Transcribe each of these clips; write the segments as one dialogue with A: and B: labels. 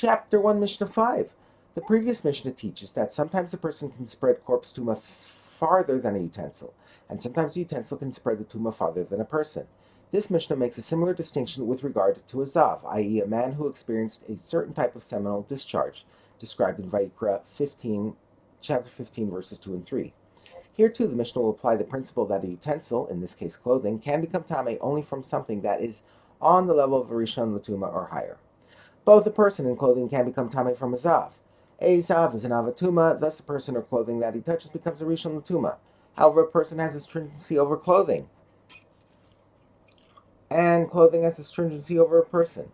A: Chapter 1, Mishnah 5. The previous Mishnah teaches that sometimes a person can spread corpse tumah farther than a utensil, and sometimes a utensil can spread the tumah farther than a person. This Mishnah makes a similar distinction with regard to a zav, i.e. a man who experienced a certain type of seminal discharge, described in Vayikra 15, chapter 15, verses 2 and 3. Here too the Mishnah will apply the principle that a utensil, in this case clothing, can become tameh only from something that is on the level of a rishon l'tumah or higher. Both a person and clothing can become tameh from a zav. A zav is an avatuma, thus a person or clothing that he touches becomes a rishon l'tumah. However, a person has a stringency over clothing, and clothing has a stringency over a person.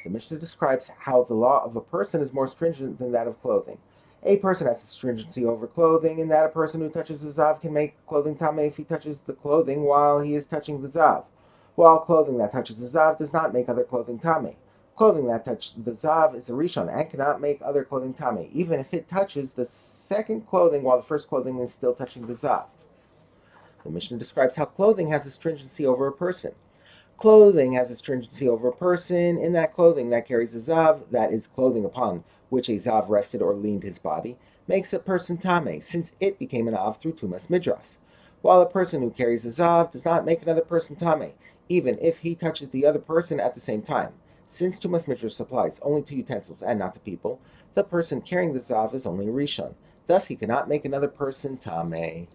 A: The Mishnah describes how the law of a person is more stringent than that of clothing. A person has a stringency over clothing, in that a person who touches the zav can make clothing tameh if he touches the clothing while he is touching the zav, while clothing that touches the zav does not make other clothing tameh. Clothing that touches the zav is a rishon and cannot make other clothing tameh, even if it touches the second clothing while the first clothing is still touching the zav. The Mishnah describes how clothing has a stringency over a person. Clothing has a stringency over a person, in that clothing that carries a zav, that is, clothing upon which a zav rested or leaned his body, makes a person tameh, since it became an av through tumas midras, while a person who carries a zav does not make another person tameh, even if he touches the other person at the same time. Since tumas midras applies only to utensils and not to people, the person carrying the zav is only a rishon. Thus he cannot make another person tameh.